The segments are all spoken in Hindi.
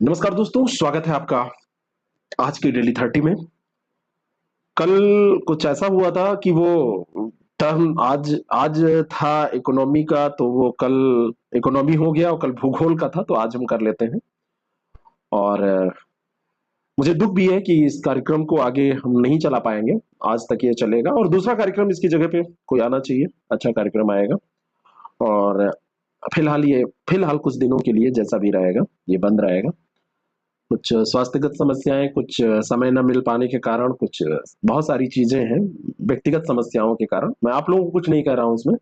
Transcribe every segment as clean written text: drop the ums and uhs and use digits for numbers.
नमस्कार दोस्तों, स्वागत है आपका आज की डेली 30 में। कल कुछ ऐसा हुआ था कि वो टर्म आज आज था इकोनॉमी का, तो वो कल इकोनॉमी हो गया और कल भूगोल का था, तो आज हम कर लेते हैं। और मुझे दुख भी है कि इस कार्यक्रम को आगे हम नहीं चला पाएंगे। आज तक ये चलेगा और दूसरा कार्यक्रम इसकी जगह पे कोई आना चाहिए, अच्छा कार्यक्रम आएगा। और फिलहाल कुछ दिनों के लिए जैसा भी रहेगा ये बंद रहेगा। कुछ स्वास्थ्यगत समस्याएं, कुछ समय न मिल पाने के कारण, कुछ बहुत सारी चीजें हैं व्यक्तिगत समस्याओं के कारण। मैं आप लोगों को कुछ नहीं कह रहा हूं इसमें,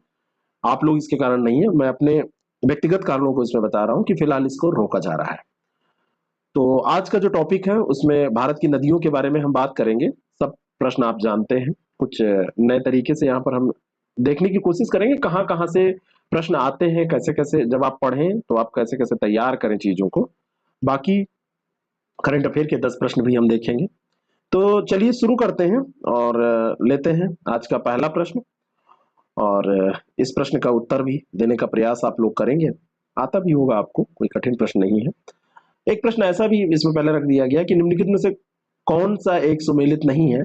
आप लोग इसके कारण नहीं है, मैं अपने व्यक्तिगत कारणों को इसमें बता रहा हूं कि फिलहाल इसको रोका जा रहा है। तो आज का जो टॉपिक है उसमें भारत की नदियों के बारे में हम बात करेंगे। सब प्रश्न आप जानते हैं, कुछ नए तरीके से यहाँ पर हम देखने की कोशिश करेंगे कहाँ कहाँ से प्रश्न आते हैं, कैसे कैसे जब आप पढ़ें तो आप कैसे कैसे तैयार करें चीजों को। बाकी करंट अफेयर के 10 प्रश्न भी हम देखेंगे। तो चलिए शुरू करते हैं और लेते हैं आज का पहला प्रश्न। और इस प्रश्न का उत्तर भी देने का प्रयास आप लोग करेंगे, आता भी होगा आपको, कोई कठिन प्रश्न नहीं है। एक प्रश्न ऐसा भी इसमें पहले रख दिया गया कि निम्नलिखित में से कौन सा एक सुमेलित नहीं है।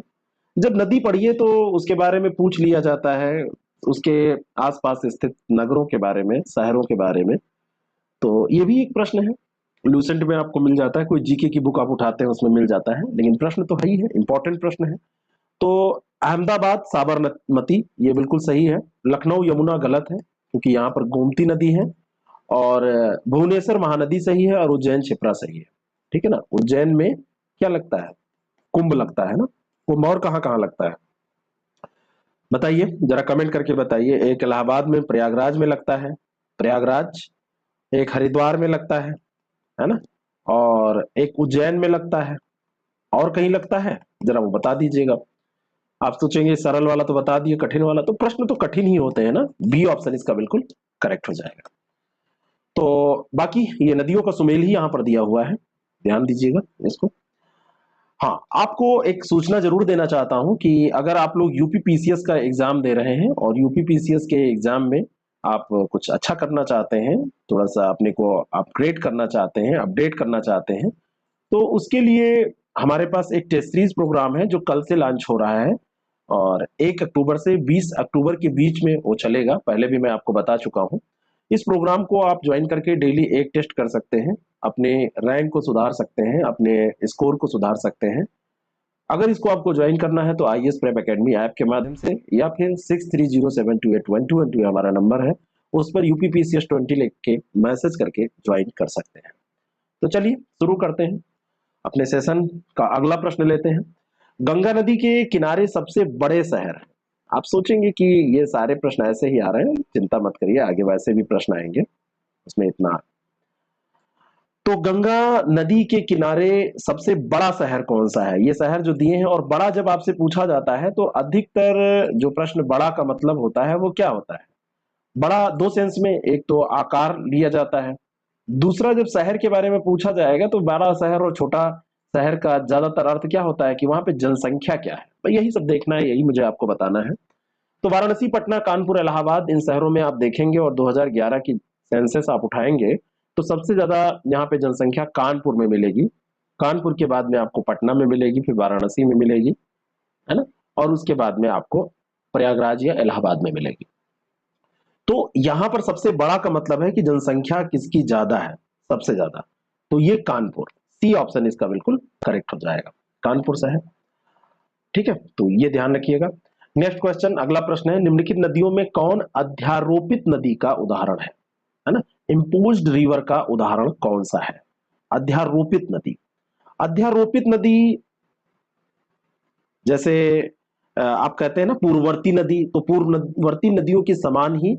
जब नदी पढ़िए तो उसके बारे में पूछ लिया जाता है, उसके आसपास स्थित नगरों के बारे में, शहरों के बारे में। तो ये भी एक प्रश्न है, लूसेंट में आपको मिल जाता है, कोई जीके की बुक आप उठाते हैं उसमें मिल जाता है, लेकिन प्रश्न तो है ही है, इंपॉर्टेंट प्रश्न है। तो अहमदाबाद साबरमती ये बिल्कुल सही है। लखनऊ यमुना गलत है क्योंकि यहाँ पर गोमती नदी है। और भुवनेश्वर महानदी सही है और उज्जैन क्षिप्रा सही है। ठीक है ना। उज्जैन में क्या लगता है? कुंभ लगता है ना। कुंभ और कहाँ कहाँ लगता है बताइए, जरा कमेंट करके बताइए। एक इलाहाबाद में प्रयागराज में लगता है, प्रयागराज। एक हरिद्वार में लगता है ना। और एक उज्जैन में लगता है। और कहीं लगता है? जरा वो बता दीजिएगा। आप सोचेंगे सरल वाला तो बता दिए, कठिन वाला तो, प्रश्न तो कठिन ही होते हैं ना। बी ऑप्शन इसका बिल्कुल करेक्ट हो जाएगा। तो बाकी ये नदियों का सुमेल ही यहाँ पर दिया हुआ है, ध्यान दीजिएगा इसको। हाँ, आपको एक सूचना जरूर देना चाहता हूं कि अगर आप लोग यूपी पीसीएस का एग्जाम दे रहे हैं और यूपी पीसीएस के एग्जाम में आप कुछ अच्छा करना चाहते हैं, थोड़ा सा अपने को अपग्रेड करना चाहते हैं, अपडेट करना चाहते हैं, तो उसके लिए हमारे पास एक टेस्ट सीरीज प्रोग्राम है जो कल से लॉन्च हो रहा है। और 1 अक्टूबर से 20 अक्टूबर के बीच में वो चलेगा, पहले भी मैं आपको बता चुका हूँ। इस प्रोग्राम को आप ज्वाइन करके डेली एक टेस्ट कर सकते हैं, अपने रैंक को सुधार सकते हैं, अपने स्कोर को सुधार सकते हैं। अगर इसको आपको ज्वाइन करना है तो आईएएस प्रेप एकेडमी ऐप के माध्यम से, या फिर 6307281212 हमारा नंबर है, उस पर यूपीपीसीएस 20 लिख के मैसेज करके ज्वाइन कर सकते हैं। तो चलिए शुरू करते हैं अपने सेशन का। अगला प्रश्न लेते हैं। गंगा नदी के किनारे सबसे बड़े शहर। आप सोचेंगे कि ये सारे प्रश्न ऐसे ही आ रहे हैं, चिंता मत करिए, आगे वैसे भी प्रश्न आएंगे, उसमें इतना। तो गंगा नदी के किनारे सबसे बड़ा शहर कौन सा है? ये शहर जो दिए हैं, और बड़ा जब आपसे पूछा जाता है तो अधिकतर जो प्रश्न बड़ा का मतलब होता है वो क्या होता है? बड़ा दो सेंस में, एक तो आकार लिया जाता है, दूसरा जब शहर के बारे में पूछा जाएगा तो बड़ा शहर और छोटा शहर का ज्यादातर अर्थ क्या होता है कि वहां पे जनसंख्या क्या है। तो यही सब देखना है, यही मुझे आपको बताना है। तो वाराणसी, पटना, कानपुर, इलाहाबाद, इन शहरों में आप देखेंगे और 2011 की सेंसस आप उठाएंगे तो सबसे ज्यादा यहाँ पे जनसंख्या कानपुर में मिलेगी। कानपुर के बाद में आपको पटना में मिलेगी, फिर वाराणसी में मिलेगी, है ना। और उसके बाद में आपको प्रयागराज या इलाहाबाद में मिलेगी। तो यहां पर सबसे बड़ा का मतलब है कि जनसंख्या किसकी ज्यादा है, सबसे ज्यादा। तो ये कानपुर, सी ऑप्शन इसका बिल्कुल करेक्ट हो जाएगा, कानपुर शहर। ठीक है, तो ये ध्यान रखिएगा। नेक्स्ट क्वेश्चन, अगला प्रश्न है, निम्नलिखित नदियों में कौन अध्यारोपित नदी का उदाहरण है ना। इम्पोज्ड रिवर का उदाहरण कौन सा है? अध्यारोपित नदी। अध्यारोपित नदी जैसे आप कहते हैं ना पूर्ववर्ती नदी, तो पूर्ववर्ती नदियों के समान ही,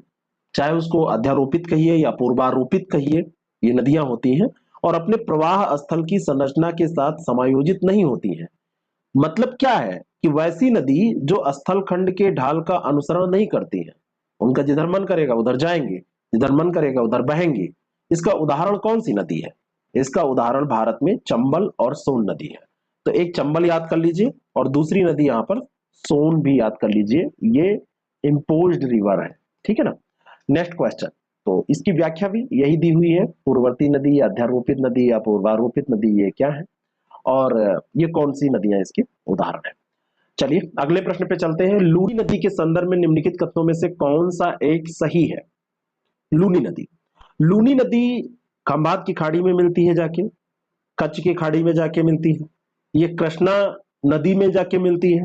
चाहे उसको अध्यारोपित कहिए या पूर्वारोपित कहिए, ये नदियां होती हैं और अपने प्रवाह स्थल की संरचना के साथ समायोजित नहीं होती हैं। मतलब क्या है कि वैसी नदी जो स्थल खंड के ढाल का अनुसरण नहीं करती है, उनका जिधर मन करेगा उधर जाएंगे, जिधर मन करेगा उधर बहेंगे। इसका उदाहरण कौन सी नदी है? इसका उदाहरण भारत में चंबल और सोन नदी है। तो एक चंबल याद कर लीजिए और दूसरी नदी यहां पर सोन भी याद कर लीजिए, ये इम्पोज्ड रिवर है। ठीक है ना। नेक्स्ट क्वेश्चन, तो इसकी व्याख्या भी यही दी हुई है, पूर्ववर्ती नदी, अध्यारोपित नदी या पूर्वारोपित नदी ये क्या है और ये कौन सी नदियां इसके उदाहरण है। चलिए अगले प्रश्न पे चलते हैं। लूनी नदी के संदर्भ में निम्नलिखित कथनों में से कौन सा एक सही है। लूनी नदी, लूनी नदी खंभात की खाड़ी में मिलती है जाके, कच्छ की खाड़ी में जाके मिलती है, ये कृष्णा नदी में जाके मिलती है,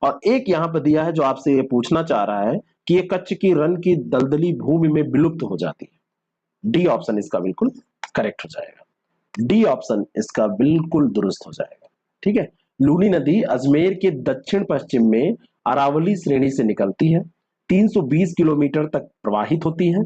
और एक यहां पर दिया है जो आपसे ये पूछना चाह रहा है कि ये कच्छ की रन की दलदली भूमि में विलुप्त हो जाती है। डी ऑप्शन इसका बिल्कुल करेक्ट हो जाएगा। डी ऑप्शन इसका बिल्कुल दुरुस्त हो जाएगा। ठीक है, लूनी नदी अजमेर के दक्षिण पश्चिम में अरावली श्रेणी से निकलती है, 320 किलोमीटर तक प्रवाहित होती है,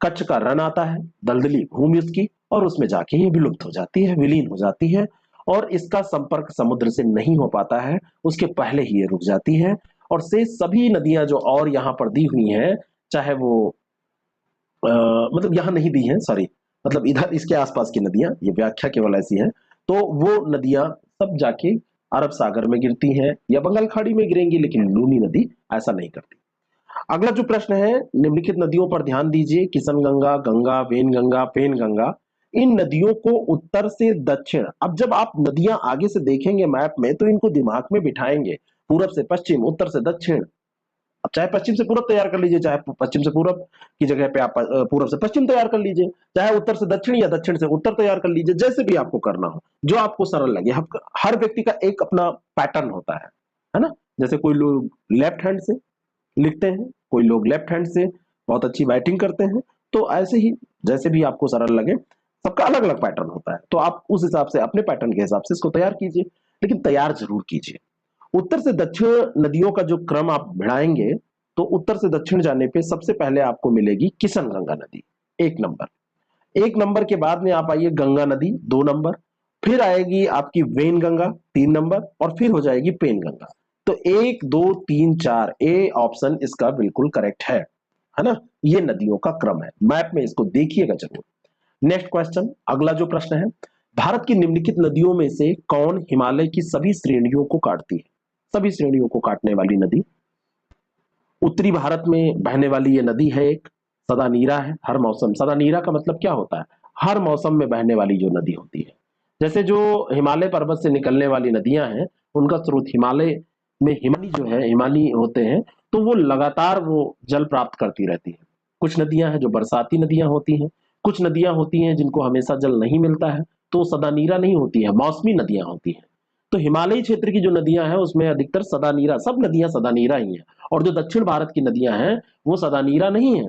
कच्छ का रन आता है, दलदली भूमि उसकी, और उसमें जाके ये विलुप्त हो जाती है, विलीन हो जाती है, और इसका संपर्क समुद्र से नहीं हो पाता है, उसके पहले ही ये रुक जाती है। और से सभी नदियां जो और यहाँ पर दी हुई हैं, चाहे वो मतलब यहाँ नहीं दी है, सॉरी, मतलब इधर इसके आसपास की नदियां, ये व्याख्या केवल ऐसी है, तो वो नदियां सब जाके अरब सागर में गिरती हैं या बंगाल खाड़ी में गिरेंगी, लेकिन लूनी नदी ऐसा नहीं करती। अगला जो प्रश्न है, निम्नलिखित नदियों पर ध्यान दीजिए। किशन गंगा, गंगा, वेन गंगा, पेन गंगा, इन नदियों को उत्तर से दक्षिण, अब जब आप नदियां आगे से देखेंगे मैप में तो इनको दिमाग में बिठाएंगे, पूरब से पश्चिम, उत्तर से दक्षिण। अब चाहे पश्चिम से पूरब तैयार कर लीजिए, चाहे पश्चिम से पूरब की जगह पे आप पूरब से पश्चिम तैयार कर लीजिए, चाहे उत्तर से दक्षिण या दक्षिण से उत्तर तैयार कर लीजिए, जैसे भी आपको करना हो, जो आपको सरल लगे। हर व्यक्ति का एक अपना पैटर्न होता है ना। जैसे कोई लोग लेफ्ट हैंड से लिखते हैं, कोई लोग लेफ्ट हैंड से बहुत अच्छी बैटिंग करते हैं, तो ऐसे ही जैसे भी आपको सरल लगे, सबका अलग अलग पैटर्न होता है, तो आप उस हिसाब से अपने पैटर्न के हिसाब से इसको तैयार कीजिए, लेकिन तैयार जरूर कीजिए। उत्तर से दक्षिण नदियों का जो क्रम आप बढ़ाएंगे, तो उत्तर से दक्षिण जाने पे सबसे पहले आपको मिलेगी किशन गंगा नदी, एक नंबर। एक नंबर के बाद में आप आइए गंगा नदी, 2 नंबर, फिर आएगी आपकी वेन गंगा, 3 नंबर, और फिर हो जाएगी पेन गंगा। तो 1 2 3 4, ए ऑप्शन इसका बिल्कुल करेक्ट है ना। ये नदियों का क्रम है, मैप में इसको देखिएगा जरूर। नेक्स्ट क्वेश्चन, अगला जो प्रश्न है, भारत की निम्नलिखित नदियों में से कौन हिमालय की सभी श्रेणियों को काटती है। सभी श्रेणियों को काटने वाली नदी, उत्तरी भारत में बहने वाली ये नदी है एक, सदा नीरा है। हर मौसम, सदा नीरा का मतलब क्या होता है, हर मौसम में बहने वाली जो नदी होती है। जैसे जो हिमालय पर्वत से निकलने वाली नदियां हैं, उनका स्रोत हिमालय में हिमानी जो है, हिमानी होते हैं, तो वो लगातार वो जल प्राप्त करती रहती है। कुछ नदियां हैं जो बरसाती नदियां होती हैं, कुछ नदियां होती हैं जिनको हमेशा जल नहीं मिलता है, तो सदा नीरा नहीं होती है, मौसमी नदियां होती हैं। तो हिमालयी क्षेत्र की जो नदियां हैं उसमें अधिकतर सदा नीरा, सब नदियां सदा नीरा ही हैं, और जो दक्षिण भारत की नदियां हैं वो सदा नीरा नहीं है,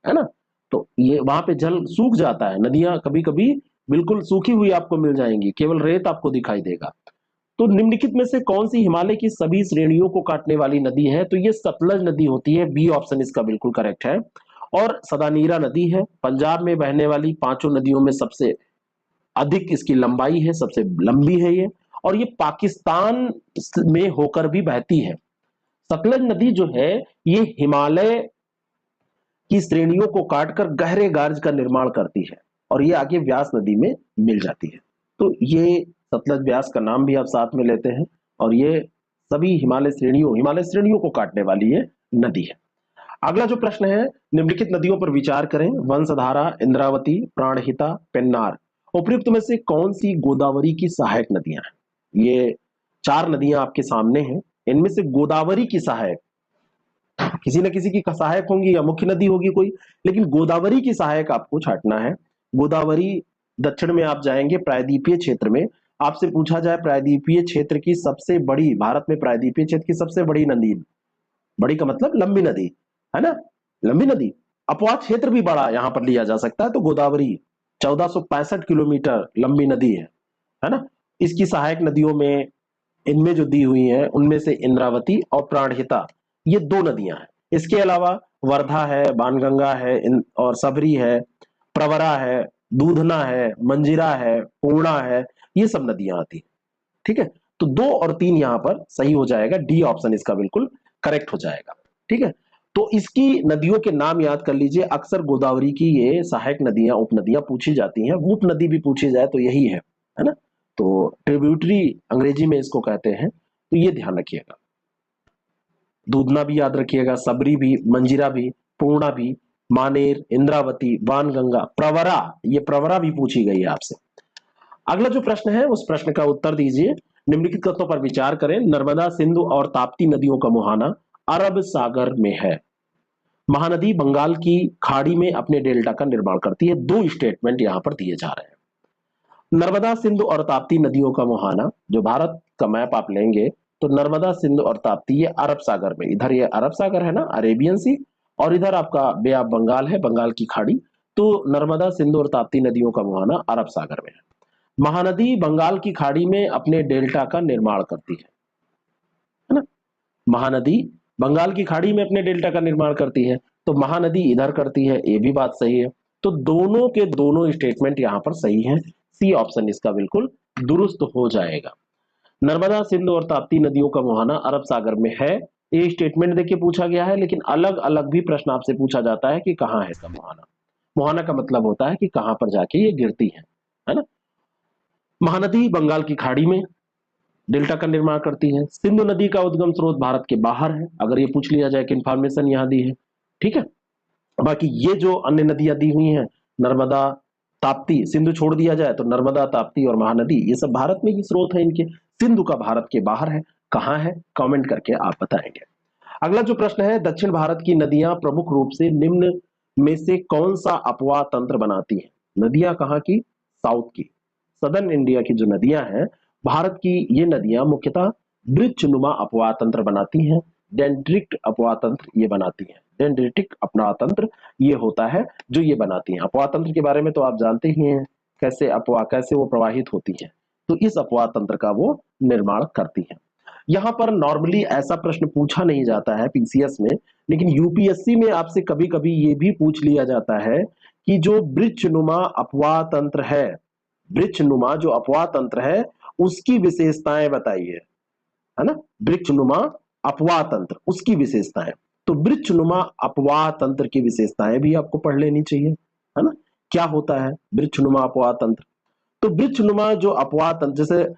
है ना। तो ये वहां पे जल सूख जाता है, नदियां कभी कभी बिल्कुल सूखी हुई आपको मिल जाएंगी, केवल रेत आपको दिखाई देगा। तो निम्नलिखित में से कौन सी हिमालय की सभी श्रेणियों को काटने वाली नदी है, तो ये सतलज नदी होती है, बी ऑप्शन इसका बिल्कुल करेक्ट है। और सदानीरा नदी है, पंजाब में बहने वाली पांचों नदियों में सबसे अधिक इसकी लंबाई है, सबसे लंबी है ये, और ये पाकिस्तान में होकर भी बहती है। सतलज नदी जो है ये हिमालय की श्रेणियों को काटकर गहरे गार्ज का निर्माण करती है, और ये आगे व्यास नदी में मिल जाती है। तो ये सतलज व्यास का नाम भी आप साथ में लेते हैं, और ये सभी हिमालय श्रेणियों को काटने वाली ये नदी है। अगला जो प्रश्न है, निम्नलिखित नदियों पर विचार करें। वंशधारा, इंद्रावती, प्राणहिता, पेन्नार, उपयुक्त में से कौन सी गोदावरी की सहायक नदियां हैं। ये 4 नदियां आपके सामने हैं, इनमें से गोदावरी की सहायक, किसी न किसी की सहायक होंगी या मुख्य नदी होगी कोई, लेकिन गोदावरी की सहायक आपको छांटना है। गोदावरी, दक्षिण में आप जाएंगे प्रायद्वीपीय क्षेत्र में, आपसे पूछा जाए प्रायद्वीपीय क्षेत्र की सबसे बड़ी, भारत में प्रायद्वीपीय क्षेत्र की सबसे बड़ी नदी, बड़ी का मतलब लंबी नदी, है ना, लंबी नदी, अपवाद क्षेत्र भी बड़ा यहां पर लिया जा सकता है, तो गोदावरी 1465 किलोमीटर लंबी नदी है ना। इसकी सहायक नदियों में, इनमें जो दी हुई है उनमें से इंद्रावती और प्राणहिता, ये 2 नदियां हैं। इसके अलावा वर्धा है, बाणगंगा है, और सबरी है, प्रवरा है, दूधना है, मंजिरा है, पूर्णा है, ये सब नदियां आती है। ठीक है, तो 2 और 3 यहां पर सही हो जाएगा, डी ऑप्शन इसका बिल्कुल करेक्ट हो जाएगा। ठीक है, तो इसकी नदियों के नाम याद कर लीजिए। अक्सर गोदावरी की ये सहायक नदियां, उपनदियां पूछी जाती हैं, उप नदी भी पूछी जाए तो यही है ना। तो ट्रिब्यूटरी अंग्रेजी में इसको कहते हैं, तो ये ध्यान रखिएगा। दूधना भी याद रखिएगा, सबरी भी, मंजिरा भी, पूर्णा भी, मानेर, इंद्रावती, बाणगंगा, प्रवरा, ये प्रवरा भी पूछी गई है आपसे। अगला जो प्रश्न है उस प्रश्न का उत्तर दीजिए। निम्नलिखित कथनों पर विचार करें। नर्मदा, सिंधु और ताप्ती नदियों का मुहाना अरब सागर में है। महानदी बंगाल की खाड़ी में अपने डेल्टा का निर्माण करती है। दो स्टेटमेंट यहां पर दिए जा रहे हैं। नर्मदा, सिंधु और ताप्ती नदियों का मुहाना, जो भारत का मैप आप लेंगे तो नर्मदा, सिंधु और ताप्ती ये अरब सागर में, इधर ये अरब सागर है ना, अरेबियन सी, और इधर आपका बे ऑफ बंगाल है, बंगाल की खाड़ी। तो नर्मदा, सिंधु और ताप्ती नदियों का मुहाना अरब सागर में है। महानदी बंगाल की खाड़ी में अपने डेल्टा का निर्माण करती है ना। महानदी बंगाल की खाड़ी में अपने डेल्टा का निर्माण करती है, तो महानदी इधर करती है, ये भी बात सही है। तो दोनों के दोनों स्टेटमेंट यहां पर सही हैं। सी ऑप्शन इसका बिल्कुल दुरुस्त हो जाएगा। नर्मदा, सिंधु और ताप्ती नदियों का मुहाना अरब सागर में है, ये स्टेटमेंट देखिए पूछा गया है, लेकिन अलग अलग भी प्रश्न आपसे पूछा जाता है कि कहां है इसका मुहाना। मुहाना का मतलब होता है कि कहां पर जाके ये गिरती है ना। महानदी बंगाल की खाड़ी में डेल्टा का निर्माण करती है। सिंधु नदी का उद्गम स्रोत भारत के बाहर है, अगर ये पूछ लिया जाए कि इंफॉर्मेशन यहां दी है, ठीक है। बाकी ये जो अन्य नदियां दी हुई हैं, नर्मदा, ताप्ती, सिंधु छोड़ दिया जाए तो नर्मदा, ताप्ती और महानदी, ये सब भारत में ही स्रोत है इनके। सिंधु का भारत के बाहर है, कहां है कमेंट करके आप बताएंगे। अगला जो प्रश्न है, दक्षिण भारत की नदियां प्रमुख रूप से निम्न में से कौन सा अपवाह तंत्र बनाती हैं। नदियां कहां की, साउथ की, सदर्न इंडिया की जो नदियां हैं भारत की, ये नदियां मुख्यतः वृक्षनुमा अपवाह तंत्र बनाती हैं। डेंड्रिट अपवाह तंत्र ये बनाती हैं। डेंड्रिटिक अपवाह तंत्र ये होता है जो ये बनाती हैं। अपवाह तंत्र के बारे में तो आप जानते ही हैं, कैसे अपवाह, कैसे वो प्रवाहित होती हैं, तो इस अपवाह तंत्र का वो निर्माण करती हैं। यहां पर नॉर्मली ऐसा प्रश्न पूछा नहीं जाता है पीसीएस में, लेकिन यूपीएससी में आपसे कभी कभी ये भी पूछ लिया जाता है कि जो वृक्षनुमा अपवाह तंत्र है, वृक्षनुमा जो अपवाह तंत्र है उसकी विशेषताएं बताइए, है ना। वृक्षनुमा अपवाह तंत्र, उसकी विशेषताएं, तो वृक्षनुमा अपवाह तंत्र की विशेषताएं भी आपको पढ़ लेनी चाहिए, है ना। क्या होता है वृक्षनुमा अपवाह तंत्र। तो वृक्षनुमा जो अपवाह तंत्र, जैसे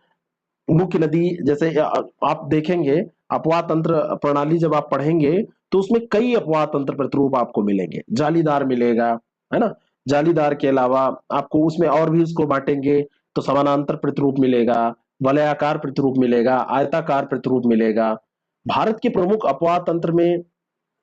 मुख्य नदी, जैसे आप देखेंगे अपवाह तंत्र प्रणाली जब आप पढ़ेंगे तो उसमें कई अपवाह तंत्र प्रतिरूप आपको मिलेंगे। जालीदार मिलेगा, है ना। जालीदार के अलावा आपको उसमें और भी उसको बांटेंगे तो समानांतर प्रतिरूप मिलेगा, वलयाकार प्रतिरूप मिलेगा, आयताकार प्रतिरूप मिलेगा। भारत के प्रमुख अपवाह तंत्र में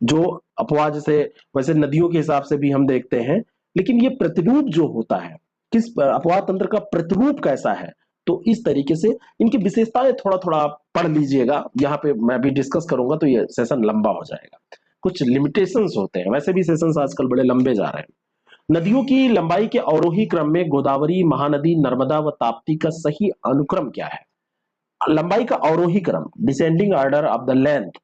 जो अपवाह, जैसे वैसे नदियों के हिसाब से भी हम देखते हैं, लेकिन ये प्रतिरूप जो होता है, किस अपवाह तंत्र का प्रतिरूप कैसा है, तो इस तरीके से इनकी विशेषताएं थोड़ा थोड़ा आप पढ़ लीजिएगा। यहाँ पे मैं भी डिस्कस करूंगा तो ये सेशन लंबा हो जाएगा, कुछ लिमिटेशंस होते हैं, वैसे भी सेशंस आजकल बड़े लंबे जा रहे हैं। नदियों की लंबाई के अवरोही क्रम में गोदावरी, महानदी, नर्मदा व ताप्ती का सही अनुक्रम क्या है। लंबाई का अवरोही क्रम, descending order of the length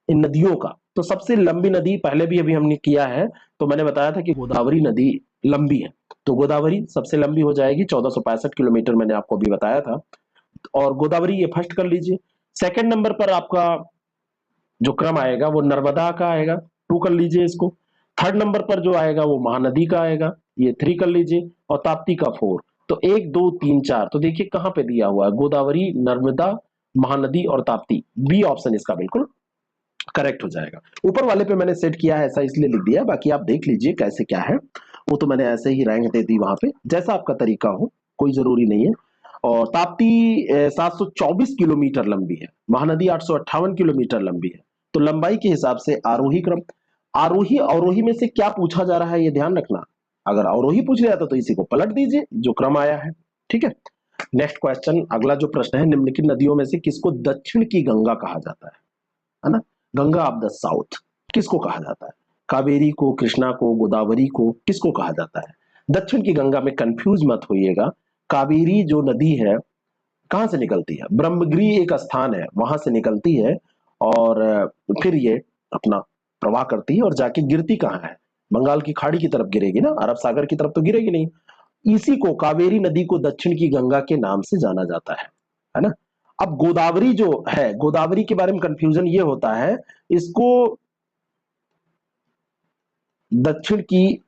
in नदियों का, तो सबसे लंबी नदी पहले भी अभी हमने किया है, तो मैंने बताया था कि गोदावरी नदी लंबी है, तो गोदावरी सबसे लंबी हो जाएगी, 1465 किलोमीटर मैंने आपको अभी बताया था, और गोदावरी ये फर्स्ट कर लीजिए। सेकंड नंबर पर आपका जो क्रम आएगा वो नर्मदा का आएगा, 2 कर लीजिए इसको। थर्ड नंबर पर जो आएगा वो महानदी का आएगा, ये 3 कर लीजिए, और ताप्ती का 4। तो 1 2 3 4, तो देखिए कहां पे दिया हुआ है, गोदावरी, नर्मदा, महानदी और ताप्ती। बी ऑप्शन इसका बिल्कुल करेक्ट हो जाएगा। ऊपर वाले पे मैंने सेट किया है ऐसा इसलिए लिख दिया, बाकी आप देख लीजिए कैसे क्या है, वो तो मैंने ऐसे ही रैंक दे दी वहां पे, जैसा आपका तरीका हो, कोई जरूरी नहीं है। और ताप्ती 724 किलोमीटर लंबी है, महानदी 858 किलोमीटर लंबी है। तो लंबाई के हिसाब से आरोही क्रम, आरोही अवरोही में से क्या पूछा जा रहा है ये ध्यान रखना। अगर अवरोही पूछ लिया था तो इसी को पलट दीजिए जो क्रम आया है, ठीक है। नेक्स्ट क्वेश्चन, अगला जो प्रश्न है, निम्नलिखित नदियों में से किसको दक्षिण की गंगा कहा जाता है ना। गंगा ऑफ द साउथ किसको कहा जाता है, कावेरी को, कृष्णा को, गोदावरी को, किसको कहा जाता है। दक्षिण की गंगा में कंफ्यूज मत होइएगा। कावेरी जो नदी है कहां से निकलती है, ब्रह्मगिरी एक स्थान है वहां से निकलती है, और फिर ये अपना प्रवाह करती है और जाके गिरती कहां है, बंगाल की खाड़ी की तरफ गिरेगी ना, अरब सागर की तरफ तो गिरेगी नहीं। इसी को, कावेरी नदी को दक्षिण की गंगा के नाम से जाना जाता है ना। अब गोदावरी जो है, गोदावरी के बारे में कंफ्यूजन ये होता है, इसको दक्षिण की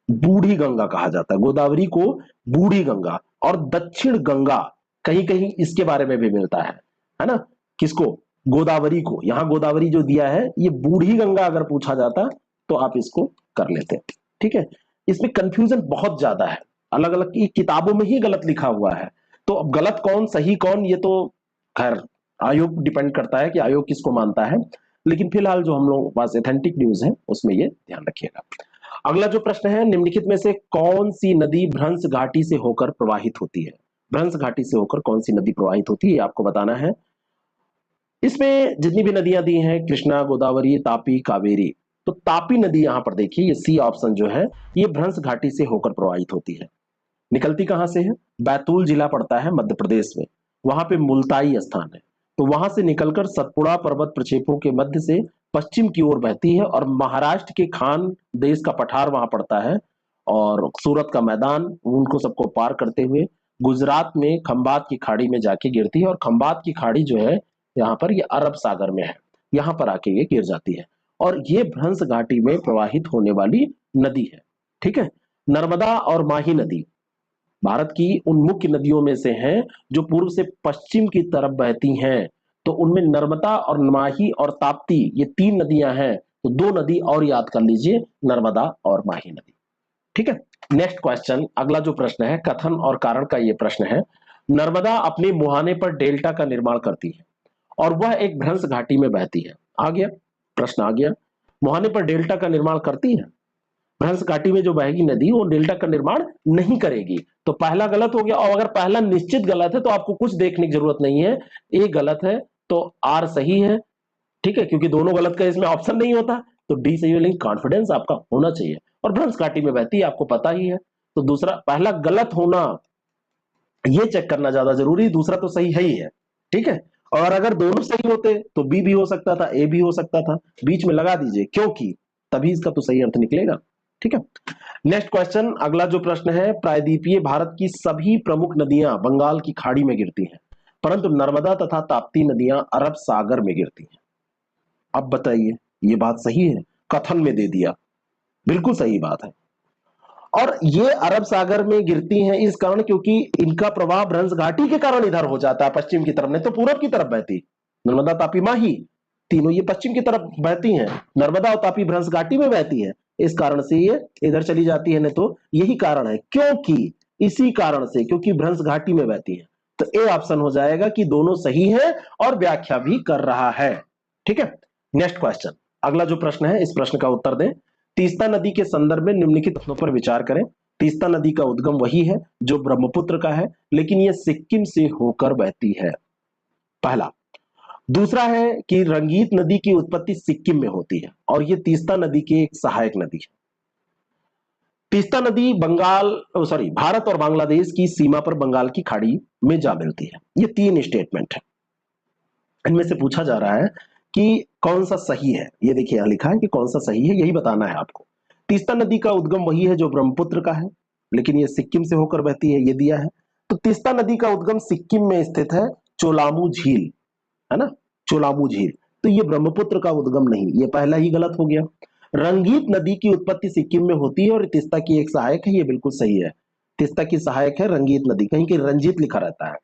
बूढ़ी गंगा कहा जाता है, गोदावरी को बूढ़ी गंगा, और दक्षिण गंगा कहीं कहीं इसके बारे में भी मिलता है ना। किसको, गोदावरी को, यहां गोदावरी जो दिया है ये बूढ़ी गंगा अगर पूछा जाता तो आप इसको कर लेते हैं। ठीक है, इसमें कंफ्यूजन बहुत ज्यादा है, अलग अलग की किताबों में ही गलत लिखा हुआ है, तो अब गलत कौन सही कौन ये तो खैर आयोग डिपेंड करता है कि आयोग किसको मानता है, लेकिन फिलहाल जो हम लोग पास ऑथेंटिक न्यूज है उसमें ये ध्यान रखिएगा। अगला जो प्रश्न है, निम्नलिखित में से कौन सी नदी भ्रंश घाटी से होकर प्रवाहित होती है? भ्रंश घाटी से होकर कौन सी नदी प्रवाहित होती है आपको बताना है। इसमें जितनी भी नदियां दी हैं, कृष्णा, गोदावरी, तापी, कावेरी, तो तापी नदी यहां पर देखिए, ये सी ऑप्शन जो है ये भ्रंश घाटी से होकर प्रवाहित होती है। निकलती कहां से है? बैतूल जिला पड़ता है मध्य प्रदेश में, वहां पे मुल्ताई स्थान है, तो वहां से निकलकर सतपुड़ा पर्वत प्रक्षेपों के मध्य से पश्चिम की ओर बहती है और महाराष्ट्र के खान देश का पठार वहां पड़ता है और सूरत का मैदान, उनको सबको पार करते हुए गुजरात में खंबात की खाड़ी में जाके गिरती है और खंबात की खाड़ी जो है यहाँ पर ये अरब सागर में है, यहाँ पर आके ये गिर जाती है और ये भ्रंश घाटी में प्रवाहित होने वाली नदी है। ठीक है, नर्मदा और माही नदी भारत की उन मुख्य नदियों में से हैं जो पूर्व से पश्चिम की तरफ बहती हैं, तो उनमें नर्मदा और माही और ताप्ती ये तीन नदियां हैं, तो दो नदी और याद कर लीजिए, नर्मदा और माही नदी। ठीक है, नेक्स्ट क्वेश्चन, अगला जो प्रश्न है कथन और कारण का ये प्रश्न है। नर्मदा अपने मुहाने पर डेल्टा का निर्माण करती है और वह एक भ्रंश घाटी में बहती है। आ गया प्रश्न, आ गया, मुहाने पर डेल्टा का निर्माण करती है, भ्रंश घाटी में जो बहेगी नदी वो डेल्टा का निर्माण नहीं करेगी, तो पहला गलत हो गया। और अगर पहला निश्चित गलत है तो आपको कुछ देखने की जरूरत नहीं है, ए गलत है तो आर सही है। ठीक है, क्योंकि दोनों गलत का इसमें ऑप्शन नहीं होता, तो डी सही है, लेकिन कॉन्फिडेंस आपका होना चाहिए और भ्रंश घाटी में बहती है आपको पता ही है, तो दूसरा पहला गलत होना ये चेक करना ज्यादा जरूरी, दूसरा तो सही है ही है। ठीक है, और अगर दोनों सही होते तो बी भी हो सकता था, ए भी हो सकता था, बीच में लगा दीजिए क्योंकि तभी इसका तो सही अर्थ निकलेगा। ठीक है, नेक्स्ट क्वेश्चन, अगला जो प्रश्न है, प्रायद्वीपीय भारत की सभी प्रमुख नदियां बंगाल की खाड़ी में गिरती हैं, परंतु नर्मदा तथा ताप्ती नदियां अरब सागर में गिरती हैं। अब बताइए ये बात सही है? कथन में दे दिया, बिल्कुल सही बात है। और ये अरब सागर में गिरती हैं इस कारण क्योंकि इनका प्रवाह भ्रंश घाटी के कारण इधर हो जाता है पश्चिम की तरफ, नहीं तो पूरब की तरफ बहती। नर्मदा, तापी, माही तीनों ये पश्चिम की तरफ बहती हैं, नर्मदा और तापी भ्रंश घाटी में बहती है, इस कारण से ये इधर चली जाती है, नहीं तो यही कारण है, क्योंकि इसी कारण से, क्योंकि भ्रंश घाटी में बहती है, तो ए ऑप्शन हो जाएगा कि दोनों सही है और व्याख्या भी कर रहा है। ठीक है, नेक्स्ट क्वेश्चन, अगला जो प्रश्न है इस प्रश्न का उत्तर दें। तीस्ता नदी के संदर्भ में निम्नलिखित कथनों पर विचार करें। तीस्ता नदी का उद्गम वही है जो ब्रह्मपुत्र का है, लेकिन यह सिक्किम से होकर बहती है, पहला। दूसरा है कि रंगीत नदी की उत्पत्ति सिक्किम में होती है और यह तीस्ता नदी की एक सहायक नदी है। तीस्ता नदी भारत और बांग्लादेश की सीमा पर बंगाल की खाड़ी में जा मिलती है। ये तीन स्टेटमेंट है, इनमें से पूछा जा रहा है कि कौन सा सही है। ये देखिए यहां लिखा है कि कौन सा सही है, यही बताना है आपको। तीस्ता नदी का उद्गम वही है जो ब्रह्मपुत्र का है, लेकिन ये सिक्किम से होकर बहती है, ये दिया है। तो तीस्ता नदी का उद्गम सिक्किम में स्थित है, चोलामू झील है ना, चोलामू झील, तो ये ब्रह्मपुत्र का उद्गम नहीं, ये पहला ही गलत हो गया। रंगीत नदी की उत्पत्ति सिक्किम में होती है और तीस्ता की एक सहायक है, ये बिल्कुल सही है, तीस्ता की सहायक है रंगीत नदी, कहीं कहीं रंजीत लिखा रहता है।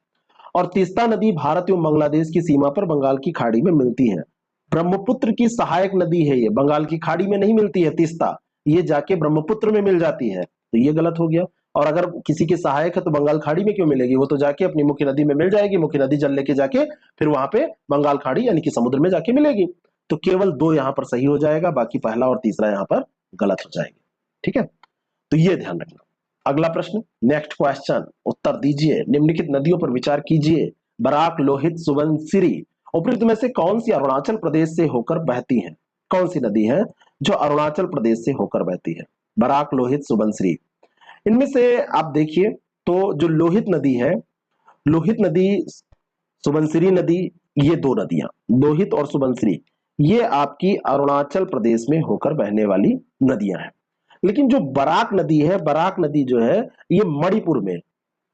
और तीस्ता नदी भारत एवं बांग्लादेश की सीमा पर बंगाल की खाड़ी में मिलती है। ब्रह्मपुत्र की सहायक नदी है, ये बंगाल की खाड़ी में नहीं मिलती है तीस्ता, ये जाके ब्रह्मपुत्र में मिल जाती है, तो ये गलत हो गया। और अगर किसी की सहायक है तो बंगाल खाड़ी में क्यों मिलेगी, वो तो जाके अपनी मुख्य नदी में मिल जाएगी, मुख्य नदी जल लेके जाके फिर वहां पे बंगाल खाड़ी यानी कि समुद्र में जाके मिलेगी। तो केवल दो यहां पर सही हो जाएगा, बाकी पहला और तीसरा यहां पर गलत हो जाएंगे। ठीक है, तो ये ध्यान रखना। अगला प्रश्न, नेक्स्ट क्वेश्चन, उत्तर दीजिए, निम्नलिखित नदियों पर विचार कीजिए। बराक, लोहित, सुबनसिरी उपयुक्त में से कौन सी अरुणाचल प्रदेश से होकर बहती है? कौन सी नदी है जो अरुणाचल प्रदेश से होकर बहती है? बराक, लोहित, सुबनसिरी, इनमें से आप देखिए तो जो लोहित नदी है, लोहित नदी, सुबनसिरी नदी, ये दो नदियां लोहित और सुबनसिरी ये आपकी अरुणाचल प्रदेश में होकर बहने वाली नदियां हैं। लेकिन जो बराक नदी है, बराक नदी जो है ये मणिपुर में,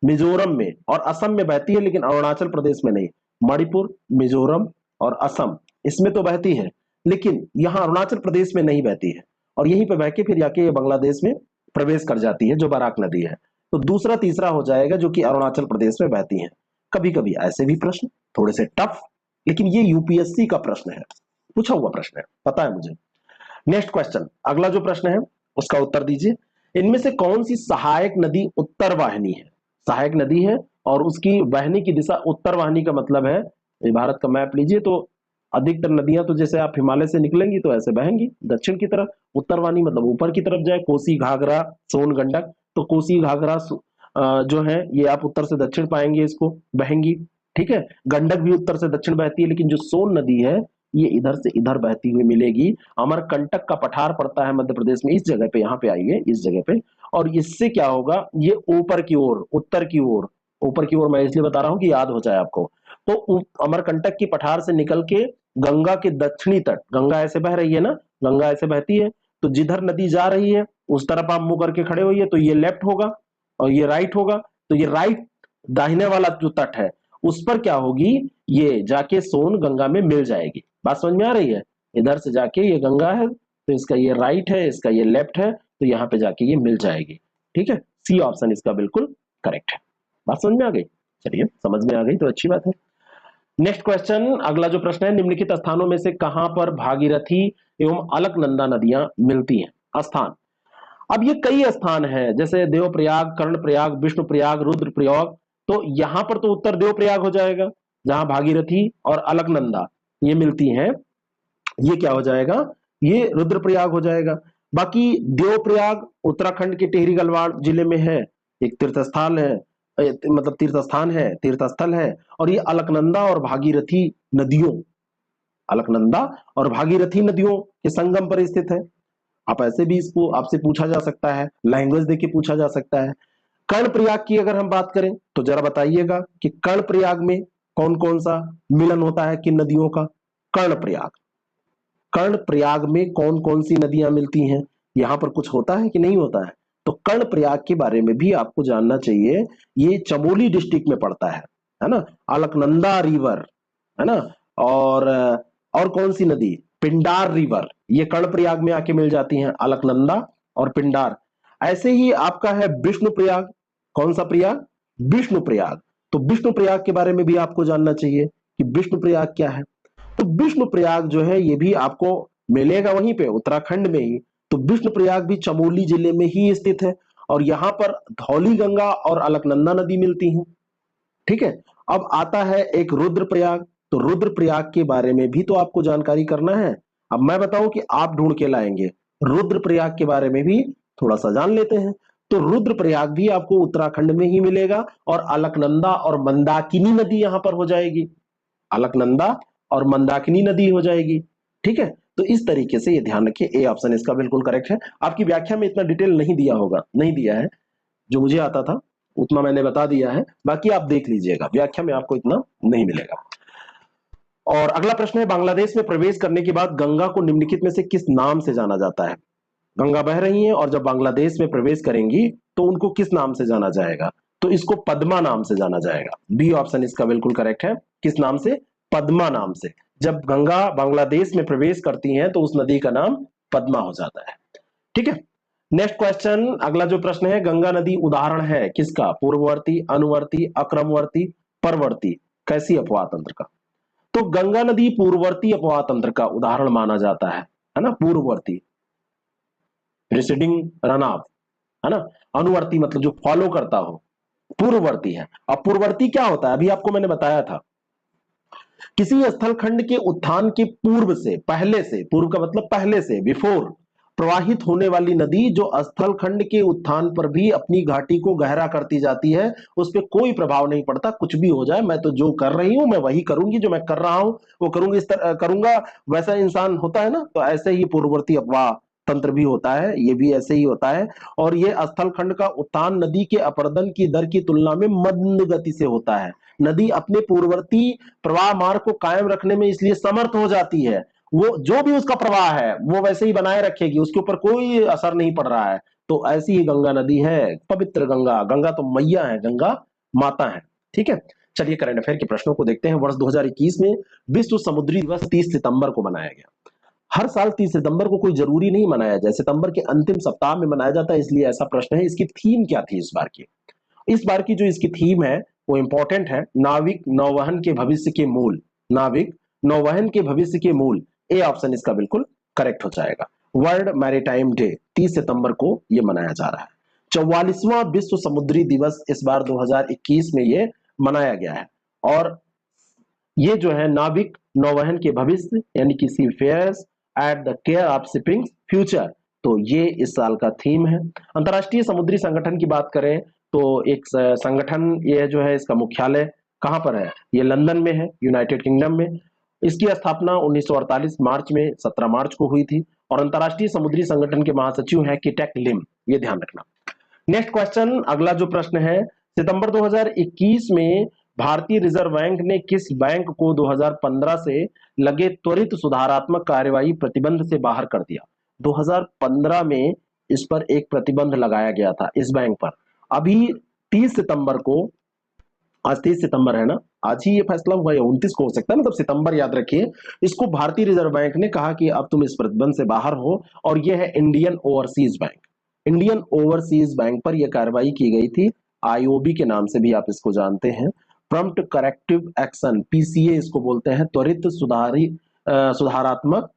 मिजोरम में और असम में बहती है, लेकिन अरुणाचल प्रदेश में नहीं। मणिपुर, मिजोरम और असम इसमें तो बहती है, लेकिन यहां अरुणाचल प्रदेश में नहीं बहती है, और यहीं पे बह के फिर जाके ये बांग्लादेश में प्रवेश कर जाती है, जो बराक नदी है। तो दूसरा तीसरा हो जाएगा जो कि अरुणाचल प्रदेश में बहती है। कभी कभी ऐसे भी प्रश्न थोड़े से टफ, लेकिन ये यूपीएससी का प्रश्न है, पूछा हुआ प्रश्न है, पता है मुझे। नेक्स्ट क्वेश्चन, अगला जो प्रश्न है उसका उत्तर दीजिए। इनमें से कौन सी सहायक नदी उत्तर वाहिनी है? सहायक नदी है और उसकी बहने की दिशा उत्तर वाहिनी का मतलब है, ये भारत का मैप लीजिए तो अधिकतर नदियां तो जैसे आप हिमालय से निकलेंगी तो ऐसे बहेंगी दक्षिण की तरफ, उत्तर वाहिनी मतलब ऊपर की तरफ जाए, कोसी घाघरा सोन गंडक, तो कोसी घाघरा जो है ये आप उत्तर से दक्षिण पाएंगे इसको बहेंगी, ठीक है। गंडक भी उत्तर से दक्षिण बहती है, लेकिन जो सोन नदी है ये इधर से इधर बहती हुई मिलेगी। अमरकंटक का पठार पड़ता है मध्य प्रदेश में, इस जगह पे, यहाँ पे आइए इस जगह पे, और इससे क्या होगा, ये ऊपर की ओर, उत्तर की ओर, ऊपर की ओर मैं इसलिए बता रहा हूं कि याद हो जाए आपको। तो अमरकंटक की पठार से निकल के गंगा के दक्षिणी तट, गंगा ऐसे बह रही है ना, गंगा ऐसे बहती है, तो जिधर नदी जा रही है उस तरफ आप मुंह करके खड़े होइए, तो ये लेफ्ट होगा और ये राइट होगा, तो ये राइट दाहिने वाला जो तट है उस पर क्या होगी, ये जाके सोन गंगा में मिल जाएगी। बात समझ में आ रही है? इधर से जाके ये गंगा है तो इसका ये राइट है, इसका ये लेफ्ट है, तो यहाँ पे जाके ये मिल जाएगी, ठीक है। सी ऑप्शन इसका बिल्कुल करेक्ट है। बात समझ में आ गई? चलिए, समझ में आ गई तो अच्छी बात है। नेक्स्ट क्वेश्चन, अगला जो प्रश्न है, निम्नलिखित स्थानों में से कहां पर भागीरथी एवं अलकनंदा नदियां मिलती हैं? स्थान, अब ये कई स्थान हैं, जैसे देवप्रयाग, कर्णप्रयाग, विष्णुप्रयाग, रुद्रप्रयाग, तो यहां पर तो उत्तर देवप्रयाग हो जाएगा, जहां भागीरथी और अलकनंदा ये मिलती हैं, ये क्या हो जाएगा, ये रुद्रप्रयाग हो जाएगा। बाकी देवप्रयाग उत्तराखंड के टिहरी गढ़वाल जिले में है, एक तीर्थ स्थल है, मतलब तीर्थ स्थान है, तीर्थ स्थल है। और ये अलकनंदा और भागीरथी नदियों, अलकनंदा और भागीरथी नदियों के संगम पर स्थित है। आप ऐसे भी इसको आपसे पूछा जा सकता है, लैंग्वेज देके पूछा जा सकता है। कर्णप्रयाग की अगर हम बात करें तो जरा बताइएगा कि कर्णप्रयाग में कौन कौन सा मिलन होता है किन नदियों का? कर्णप्रयाग, कर्णप्रयाग में कौन कौन सी नदियां मिलती हैं, यहां पर कुछ होता है कि नहीं होता है? तो कर्णप्रयाग के बारे में भी आपको जानना चाहिए, ये चमोली डिस्ट्रिक्ट में पड़ता है ना, अलकनंदा रिवर, है ना, और कौन सी नदी, पिंडार रिवर, ये कर्णप्रयाग में आके मिल जाती हैं, अलकनंदा और पिंडार। ऐसे ही आपका है विष्णुप्रयाग, कौन सा प्रयाग, विष्णुप्रयाग, तो विष्णुप्रयाग के बारे में भी आपको जानना चाहिए कि विष्णुप्रयाग क्या है। तो विष्णुप्रयाग जो है ये भी आपको मिलेगा वहीं पे उत्तराखंड में ही, तो विष्णुप्रयाग भी चमोली जिले में ही स्थित है, और यहां पर धौली गंगा और अलकनंदा नदी मिलती हैं, ठीक है। अब आता है एक रुद्रप्रयाग, तो रुद्रप्रयाग के बारे में भी तो आपको जानकारी करना है। अब मैं बताऊं कि आप ढूंढ के लाएंगे, रुद्रप्रयाग के बारे में भी थोड़ा सा जान लेते हैं। तो रुद्रप्रयाग भी आपको उत्तराखंड में ही मिलेगा, और अलकनंदा और मंदाकिनी नदी यहां पर हो जाएगी, अलकनंदा और मंदाकिनी नदी हो जाएगी, ठीक है। तो इस तरीके से ये ध्यान रखिए, ए ऑप्शन इसका बिल्कुल करेक्ट है। आपकी व्याख्या में इतना डिटेल नहीं दिया होगा, नहीं दिया है, जो मुझे आता था उतना मैंने बता दिया है, बाकी आप देख लीजिएगा, व्याख्या में आपको इतना नहीं मिलेगा। और अगला प्रश्न है, बांग्लादेश में प्रवेश करने के बाद गंगा को निम्नलिखित में से किस नाम से जाना जाता है? गंगा बह रही है और जब बांग्लादेश में प्रवेश करेंगी तो उनको किस नाम से जाना जाएगा? तो इसको पद्मा नाम से जाना जाएगा। बी ऑप्शन इसका बिल्कुल करेक्ट है। किस नाम से? पद्मा नाम से। जब गंगा बांग्लादेश में प्रवेश करती हैं तो उस नदी का नाम पद्मा हो जाता है, ठीक है। नेक्स्ट क्वेश्चन, अगला जो प्रश्न है, गंगा नदी उदाहरण है किसका? पूर्ववर्ती, अनुवर्ती, अक्रमवर्ती, परवर्ती, कैसी अपवाह तंत्र का? तो गंगा नदी पूर्ववर्ती अपवाह तंत्र का उदाहरण माना जाता है ना, पूर्ववर्ती, प्रीसीडिंग रन ऑफ, है ना। अनुवर्ती मतलब जो फॉलो करता हो, पूर्ववर्ती है। अब पूर्ववर्ती क्या होता है, अभी आपको मैंने बताया था, किसी स्थल खंड के उत्थान के पूर्व से, पहले से, पूर्व का मतलब पहले से, बिफोर, प्रवाहित होने वाली नदी जो स्थल खंड के उत्थान पर भी अपनी घाटी को गहरा करती जाती है, उस पर कोई प्रभाव नहीं पड़ता, कुछ भी हो जाए, मैं तो जो कर रही हूं मैं वही करूंगी, जो मैं कर रहा हूं वो करूंगी, इस तरह करूंगा, वैसा इंसान होता है ना, तो ऐसे ही पूर्ववर्ती अपवाह तंत्र भी होता है, ये भी ऐसे ही होता है। और ये स्थल खंड का उत्थान नदी के अपरदन की दर की तुलना में मंद गति से होता है। नदी अपने पूर्ववर्ती प्रवाह मार्ग को कायम रखने में इसलिए समर्थ हो जाती है, वो जो भी उसका प्रवाह है वो वैसे ही बनाए रखेगी, उसके ऊपर कोई असर नहीं पड़ रहा है। तो ऐसी ही गंगा नदी है, पवित्र गंगा, गंगा तो मैया है, गंगा माता है, ठीक है। चलिए करंट अफेयर के प्रश्नों को देखते हैं। वर्ष 2021 में विश्व समुद्री दिवस 30 सितंबर को मनाया गया। हर साल 30 सितंबर को कोई जरूरी नहीं मनाया जाए, सितंबर के अंतिम सप्ताह में मनाया जाता है, इसलिए ऐसा प्रश्न है। इसकी थीम क्या थी इस बार की? इस बार की जो इसकी थीम है वो इंपॉर्टेंट है, नाविक नौवहन के भविष्य के मूल, नाविक नौवहन के भविष्य के मूल, ए ऑप्शन इसका बिल्कुल करेक्ट हो जाएगा। वर्ल्ड मैरीटाइम डे 30 सितंबर को ये मनाया जा रहा है। 44वां विश्व समुद्री दिवस इस बार 2021 में ये मनाया गया है। और ये जो है नाविक नौवहन के भविष्य यानी कि seafarers at the care of shipping future, तो ये इस साल का थीम है। अंतर्राष्ट्रीय समुद्री संगठन की बात करें तो एक संगठन ये जो है, इसका मुख्यालय कहाँ पर है? ये लंदन में है, यूनाइटेड किंगडम में। इसकी स्थापना 1948 मार्च में 17 मार्च को हुई थी। और अंतर्राष्ट्रीय समुद्री संगठन के महासचिव हैं किटेक लिम, ये ध्यान रखना। नेक्स्ट क्वेश्चन, अगला जो प्रश्न है, सितंबर 2021 में भारतीय रिजर्व बैंक ने किस बैंक को 2015 से लगे त्वरित सुधारात्मक कार्यवाही प्रतिबंध से बाहर कर दिया? 2015 में इस पर एक प्रतिबंध लगाया गया था इस बैंक पर। अभी 30 सितंबर को, आज 30 सितंबर है ना, आज ही ये फैसला हुआ या 29 को हो सकता है, मतलब सितंबर याद रखिए। इसको भारतीय रिजर्व बैंक ने कहा कि अब तुम इस प्रतिबंध से बाहर हो, और ये है Indian overseas bank. Indian overseas bank पर यह कार्रवाई की गई थी, आईओबी के नाम से भी आप इसको जानते हैं, प्रॉम्प्ट करेक्टिव एक्शन, पीसीए इसको बोलते हैं, त्वरित सुधारात्मक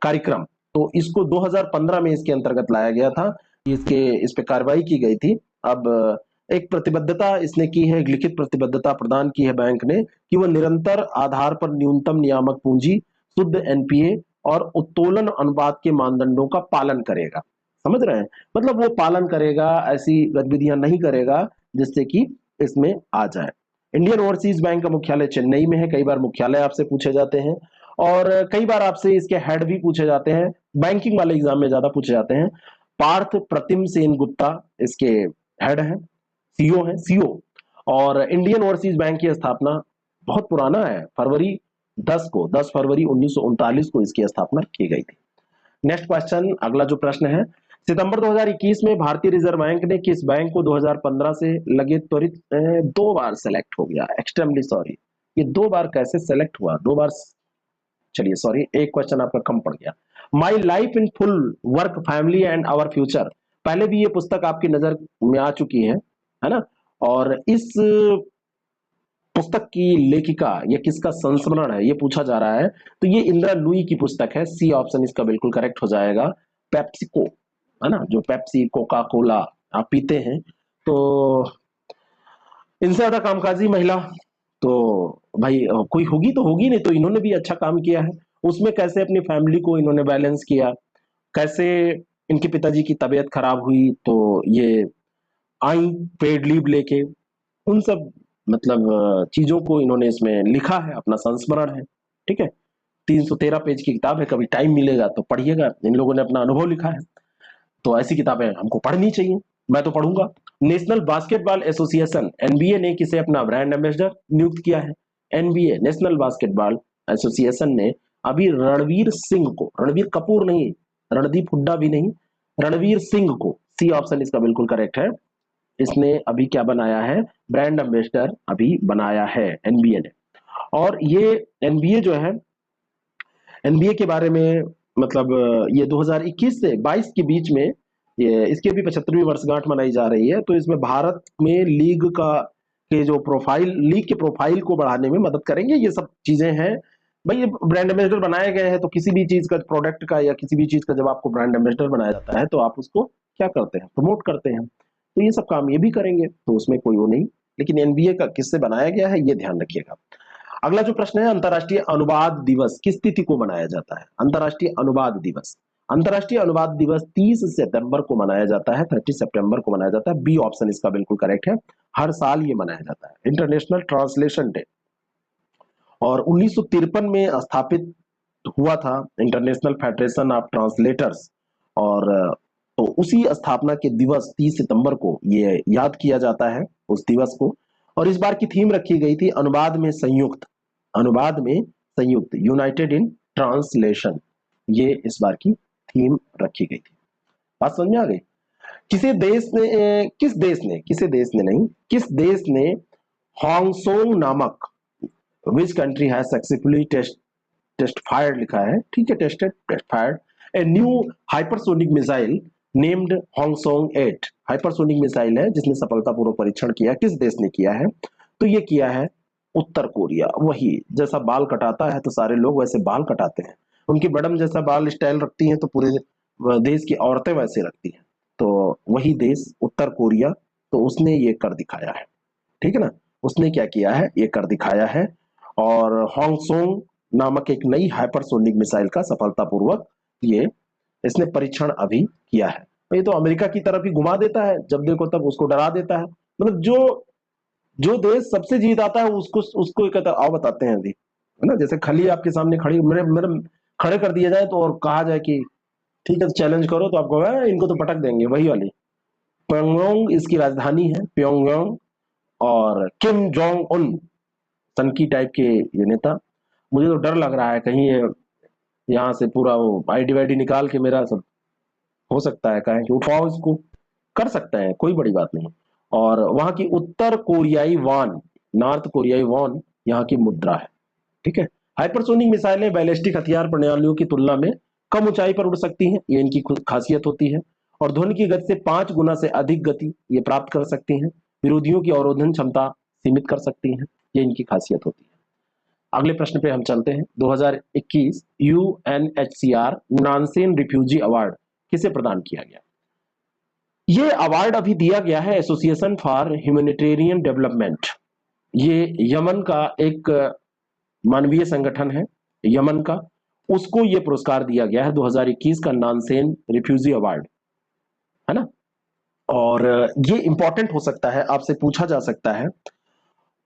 कार्यक्रम। तो इसको 2015 में इसके अंतर्गत लाया गया था, इस पे कार्रवाई की गई थी। अब एक प्रतिबद्धता इसने की है, एक लिखित प्रतिबद्धता प्रदान की है बैंक ने कि वह निरंतर आधार पर न्यूनतम नियामक पूंजी, शुद्ध एनपीए और उत्तोलन अनुपात के मानदंडों का पालन करेगा। समझ रहे हैं? मतलब वो पालन करेगा, ऐसी गतिविधियां नहीं करेगा जिससे कि इसमें आ जाए। इंडियन ओवरसीज बैंक का मुख्यालय चेन्नई में है। कई बार मुख्यालय आपसे पूछे जाते हैं और कई बार आपसे इसके हेड भी पूछे जाते हैं, बैंकिंग वाले एग्जाम में ज्यादा पूछे जाते हैं। पार्थ प्रतिम सेन गुप्ता इसके हेड है, सीईओ है, सीईओ। और इंडियन ओवरसीज बैंक की स्थापना बहुत पुराना है, दस फरवरी 1939 को इसकी स्थापना की गई थी। नेक्स्ट क्वेश्चन, अगला जो प्रश्न है, सितंबर 2021 में भारतीय रिजर्व बैंक ने किस बैंक को 2015 से लगे त्वरित, दो बार सेलेक्ट हो गया, एक्सट्रीमली सॉरी, ये दो बार कैसे सेलेक्ट हुआ? दो बार, चलिए सॉरी, एक क्वेश्चन आपका कम पड़ गया। My life in full, work, family and our future, पहले भी ये पुस्तक आपकी नजर में आ चुकी है ना? और इस पुस्तक की लेखिका या किसका संस्मरण है ये पूछा जा रहा है, तो ये इंदिरा लुई की पुस्तक है। सी ऑप्शन इसका बिल्कुल करेक्ट हो जाएगा। पेप्सिको, है ना, जो पेप्सी कोका कोला आप पीते हैं, तो इनसे ज्यादा कामकाजी महिला तो भाई कोई होगी तो होगी नहीं, तो इन्होंने भी अच्छा काम किया है। उसमें कैसे अपनी फैमिली को इन्होंने बैलेंस किया, कैसे इनके पिताजी की तबीयत खराब हुई तो ये आई पेड लीव लेके, उन सब मतलब चीजों को इन्होंने इसमें लिखा है, अपना संस्मरण है। ठीक है, 313 पेज की किताब है, कभी टाइम मिलेगा तो पढ़िएगा। इन लोगों ने अपना अनुभव लिखा है, तो ऐसी किताबें हमको पढ़नी चाहिए, मैं तो पढ़ूंगा। नेशनल बास्केटबॉल एसोसिएशन एनबीए ने किसे अपना ब्रांड एम्बेसडर नियुक्त किया है? एनबीए, नेशनल बास्केटबॉल एसोसिएशन ने अभी रणवीर सिंह को, रणवीर कपूर नहीं, रणदीप हुड्डा भी नहीं, रणवीर सिंह को, सी ऑप्शन इसका बिल्कुल करेक्ट है, इसने अभी क्या बनाया है? ब्रांड एम्बेसडर अभी बनाया है एनबीए ने। और ये एनबीए जो है, एनबीए के बारे में मतलब ये 2021 से 22 के बीच में ये इसके भी 75वीं वर्षगांठ मनाई जा रही है। तो इसमें भारत में लीग का के जो प्रोफाइल, लीग के प्रोफाइल को बढ़ाने में मदद करेंगे, ये सब चीजें हैं। भाई ये ब्रांड एम्बेसडर बनाए गए हैं, तो किसी भी चीज का, प्रोडक्ट का या किसी भी चीज का जब आपको ब्रांड एम्बेसडर बनाया जाता है तो आप उसको क्या करते हैं? प्रमोट करते हैं। तो ये सब काम ये भी करेंगे, तो उसमें कोई वो नहीं। लेकिन एनबीए का किससे बनाया गया है ये ध्यान रखिएगा। अगला जो प्रश्न है, अंतर्राष्ट्रीय अनुवाद दिवस किस तिथि को मनाया जाता है? अंतर्राष्ट्रीय अनुवाद दिवस, अंतर्राष्ट्रीय अनुवाद दिवस 30 सितंबर को मनाया जाता है, 30 सितंबर को मनाया जाता है। बी ऑप्शन इसका बिल्कुल करेक्ट है, हर साल ये मनाया जाता है, इंटरनेशनल ट्रांसलेशन डे। और 1953 में स्थापित हुआ था इंटरनेशनल फेडरेशन ऑफ ट्रांसलेटर्स, और तो उसी स्थापना के दिवस 30 सितंबर को ये याद किया जाता है, उस दिवस को। और इस बार की थीम रखी गई थी अनुवाद में संयुक्त, अनुवाद में संयुक्त, यूनाइटेड इन ट्रांसलेशन, ये इस बार की थीम रखी गई थी। बात समझ में आ गई? किस देश ने हांगसोंग नामक, which country has successfully test fired लिखा है, ठीक है, test fired a new hypersonic missile named Hwasong 8, hypersonic missile है जिसने सफलतापूर्वक परीक्षण किया। किस देश ने किया है? तो ये किया है उत्तर कोरिया। वही, जैसा बाल कटाता है तो सारे लोग वैसे बाल कटाते हैं, उनकी बड़म जैसा बाल स्टाइल रखती हैं तो पूरे देश की औरतें वैसे रखती हैं। तो वही देश उत्तर कोरिया, तो उसने ये कर दिखाया है, ठीक है ना। उसने क्या किया है, ये कर दिखाया है। और होंगसोंग नामक एक नई हाइपरसोनिक मिसाइल का सफलतापूर्वक ये इसने परीक्षण अभी किया है। ये तो अमेरिका की तरफ ही घुमा देता है, जब देखो तब उसको डरा देता है। मतलब जो जो देश सबसे जीत आता है उसको उसको कहता है आओ बताते हैं अभी, है ना। जैसे खली आपके सामने खड़ी मेरे मेरे खड़े कर दिया जाए तो और कहा जाए कि ठीक है चैलेंज करो, तो आपको इनको तो पटक देंगे, वही वाली। प्योंगयांग इसकी राजधानी है, प्योंगयांग। और किम जोंग उन सनकी टाइप के ये नेता। मुझे तो डर लग रहा है कहीं ये यहाँ से पूरा वो आईडी वाईडी निकाल के मेरा सब हो सकता है, कहें कि उठाओ इसको, कर सकते हैं, कोई बड़ी बात नहीं। और वहां की उत्तर कोरियाई वॉन, नॉर्थ कोरियाई वॉन यहाँ की मुद्रा है, ठीक है। हाइपरसोनिक मिसाइलें बैलिस्टिक हथियार प्रणालियों की तुलना में कम ऊंचाई पर उड़ सकती हैं, ये इनकी खासियत होती है। और ध्वनि की गति से 5 गुना से अधिक गति ये प्राप्त कर सकती हैं। विरोधियों की अवरोधन क्षमता सीमित कर सकती हैं, ये इनकी खासियत होती है। अगले प्रश्न पे हम चलते हैं। 2021 यूएनएचसीआर नानसेन रिफ्यूजी अवार्ड किसे प्रदान किया गया? ये अवार्ड अभी दिया गया है एसोसिएशन फॉर ह्यूमैनिटेरियन डेवलपमेंट। ये यमन का एक मानवीय संगठन है, यमन का। उसको ये पुरस्कार दिया गया है 2021 का नानसेन रिफ्यूजी अवार्ड, है ना। और ये इंपॉर्टेंट हो सकता है, आपसे पूछा जा सकता है।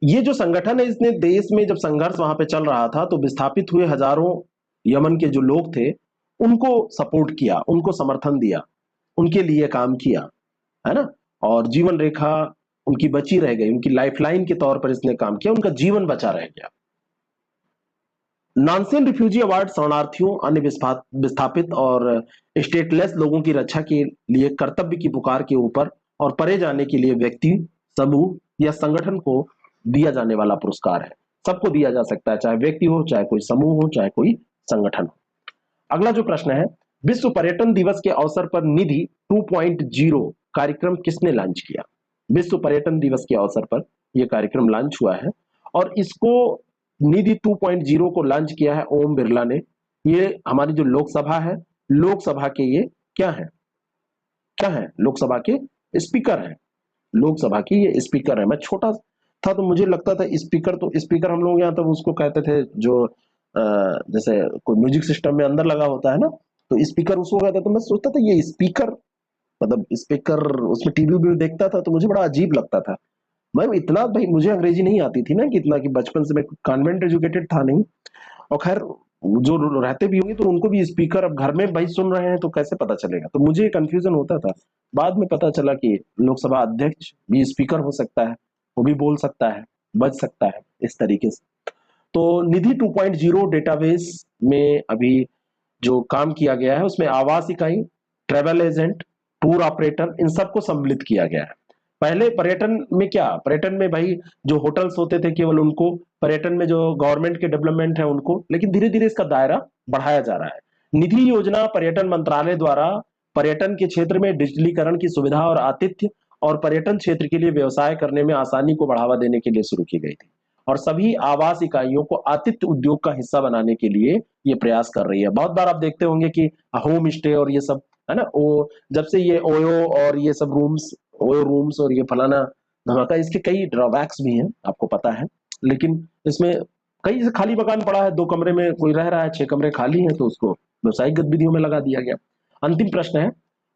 ये जो संगठन है इसने देश में जब संघर्ष वहां पे चल रहा था तो विस्थापित हुए हजारों यमन के जो लोग थे उनको सपोर्ट किया, उनको समर्थन दिया, उनके लिए काम किया, है ना। और जीवन रेखा उनकी बची रह गई, उनकी लाइफलाइन के तौर पर इसने काम किया, उनका जीवन बचा रह गया। नानसेन रिफ्यूजी अवार्ड शरणार्थियों, अन्य विस्थापित और स्टेटलेस लोगों की रक्षा के लिए कर्तव्य की पुकार के ऊपर और परे जाने के लिए व्यक्ति, समूह या संगठन को दिया जाने वाला पुरस्कार है। सबको दिया जा सकता है, चाहे व्यक्ति हो, चाहे कोई समूह हो, चाहे कोई संगठन हो। अगला जो प्रश्न है, विश्व पर्यटन दिवस के अवसर पर निधि 2.0 कार्यक्रम किसने लॉन्च किया? विश्व पर्यटन दिवस के अवसर पर यह कार्यक्रम लॉन्च हुआ है और इसको निधि 2.0 को लॉन्च किया है ओम बिरला ने। ये हमारी जो लोकसभा है, लोकसभा के ये क्या है, क्या है, लोकसभा के स्पीकर हैं। लोकसभा की ये स्पीकर है। मैं छोटा था तो मुझे लगता था स्पीकर, तो स्पीकर हम लोग यहाँ तब उसको कहते थे जो जैसे कोई म्यूजिक सिस्टम में अंदर लगा होता है ना, तो स्पीकर उसको कहता था। तो मैं सोचता था ये स्पीकर, मतलब स्पीकर, उसमें टीवी भी देखता था तो मुझे बड़ा अजीब लगता था। मैं इतना, भाई मुझे अंग्रेजी नहीं आती थी ना कि इतना, कि बचपन से मैं कॉन्वेंट एजुकेटेड था नहीं। और खैर जो रहते भी होंगे तो उनको भी स्पीकर अब घर में भाई सुन रहे हैं तो कैसे पता चलेगा, तो मुझे कंफ्यूजन होता था। बाद में पता चला कि लोकसभा अध्यक्ष भी स्पीकर हो सकता है, वो भी बोल सकता है, बज सकता है इस तरीके से। तो निधि 2.0 डेटाबेस में अभी जो काम किया गया है उसमें आवास इकाई, ट्रेवल एजेंट, टूर ऑपरेटर, इन सबको सम्मिलित किया गया है। पहले पर्यटन में क्या, पर्यटन में भाई जो होटल्स होते थे केवल उनको, पर्यटन में जो गवर्नमेंट के डेवलपमेंट है उनको, लेकिन धीरे धीरे इसका दायरा बढ़ाया जा रहा है। निधि योजना पर्यटन मंत्रालय द्वारा पर्यटन के क्षेत्र में डिजिटलीकरण की सुविधा और आतिथ्य और पर्यटन क्षेत्र के लिए व्यवसाय करने में आसानी को बढ़ावा देने के लिए शुरू की गई थी और सभी आवास इकाइयों को आतिथ्य उद्योग का हिस्सा बनाने के लिए ये प्रयास कर रही है। बहुत बार आप देखते होंगे कि होम स्टे और ये सब, है ना, वो जब से ये ओयो और ये सब रूम्स, ओयो रूम्स और ये फलाना धमाका, इसके कई ड्रॉबैक्स भी हैं आपको पता है। लेकिन इसमें कई से खाली मकान पड़ा है, 2 कमरे में कोई रह रहा है, 6 कमरे खाली हैं, तो उसको व्यवसायिक गतिविधियों में लगा दिया गया। अंतिम प्रश्न है,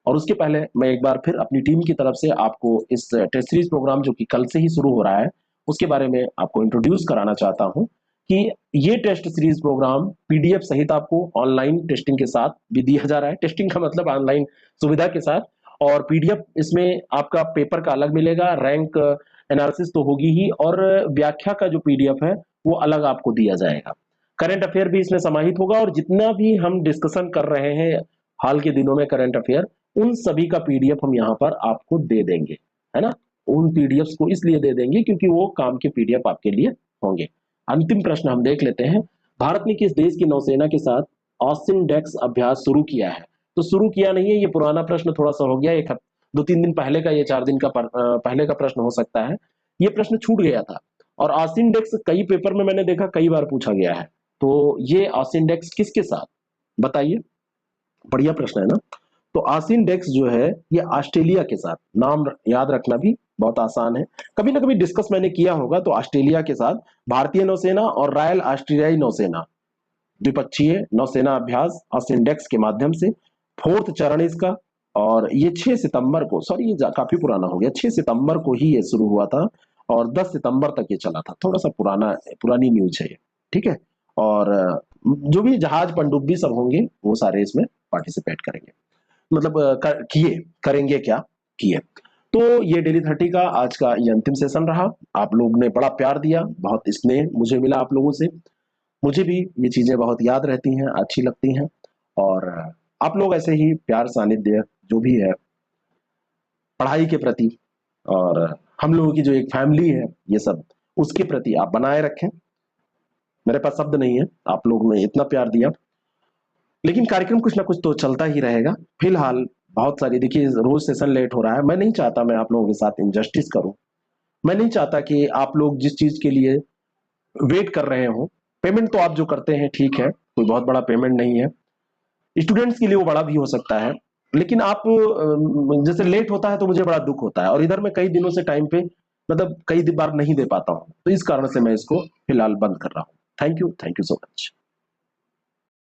और उसके पहले मैं एक बार फिर अपनी टीम की तरफ से आपको इस टेस्ट सीरीज प्रोग्राम जो कि कल से ही शुरू हो रहा है उसके बारे में आपको इंट्रोड्यूस कराना चाहता हूं कि ये टेस्ट सीरीज प्रोग्राम पीडीएफ सहित आपको ऑनलाइन टेस्टिंग के साथ भी दिया जा रहा है। टेस्टिंग का मतलब ऑनलाइन सुविधा के साथ, और पीडीएफ इसमें आपका पेपर का अलग मिलेगा, रैंक एनालिसिस तो होगी ही, और व्याख्या का जो पीडीएफ है वो अलग आपको दिया जाएगा। करंट अफेयर भी इसमें समाहित होगा, और जितना भी हम डिस्कशन कर रहे हैं हाल के दिनों में करंट अफेयर, उन सभी का पीडीएफ हम यहाँ पर आपको दे देंगे, है ना। उन पीडीएफ को इसलिए दे देंगे क्योंकि वो काम के पीडीएफ आपके लिए होंगे। अंतिम प्रश्न हम देख लेते हैं, भारत ने किस देश की नौसेना के साथ ऑस्टिन डेक्स अभ्यास शुरू किया है? तो शुरू किया नहीं है, ये पुराना प्रश्न थोड़ा सा हो गया, 2-3 दिन पहले का, ये 4 दिन का पहले का प्रश्न हो सकता है। ये प्रश्न छूट गया था, और ऑस्टिन डेक्स कई पेपर में मैंने देखा कई बार पूछा गया है। तो ये ऑस्टिन डेक्स किसके साथ, बताइए, बढ़िया प्रश्न है ना। तो आसिन डेक्स जो है ये ऑस्ट्रेलिया के साथ, नाम याद रखना भी बहुत आसान है, कभी ना कभी डिस्कस मैंने किया होगा। तो ऑस्ट्रेलिया के साथ भारतीय नौसेना और रॉयल ऑस्ट्रेलियाई नौसेना द्विपक्षीय नौसेना अभ्यास आसिन डेक्स के माध्यम से, फोर्थ चरण इसका। और ये 6 सितंबर को, सॉरी ये काफी पुराना हो गया, 6 सितंबर को ही ये शुरू हुआ था और 10 सितंबर तक ये चला था। थोड़ा सा पुरानी न्यूज है ये, ठीक है। और जो भी जहाज पनडुब्बी सब होंगे वो सारे इसमें पार्टिसिपेट करेंगे, मतलब करेंगे क्या, किए। तो ये डेली 30 का आज का ये अंतिम सेशन रहा। आप लोग ने बड़ा प्यार दिया, बहुत स्नेह मुझे मिला आप लोगों से। मुझे भी ये चीजें बहुत याद रहती हैं, अच्छी लगती हैं। और आप लोग ऐसे ही प्यार सानिध्य जो भी है पढ़ाई के प्रति, और हम लोगों की जो एक फैमिली है ये सब, उसके प्रति आप बनाए रखें। मेरे पास शब्द नहीं है, आप लोग ने इतना प्यार दिया। लेकिन कार्यक्रम कुछ ना कुछ तो चलता ही रहेगा। फिलहाल बहुत सारी, देखिए रोज सेशन लेट हो रहा है, मैं नहीं चाहता मैं आप लोगों के साथ इनजस्टिस करूं। मैं नहीं चाहता कि आप लोग जिस चीज के लिए वेट कर रहे हो, पेमेंट तो आप जो करते हैं ठीक है, कोई बहुत बड़ा पेमेंट नहीं है, स्टूडेंट्स के लिए वो बड़ा भी हो सकता है। लेकिन आप जैसे लेट होता है तो मुझे बड़ा दुख होता है, और इधर मैं कई दिनों से टाइम पे, मतलब कई बार नहीं दे पाता हूँ, तो इस कारण से मैं इसको फिलहाल बंद कर रहा हूँ। Thank you so much.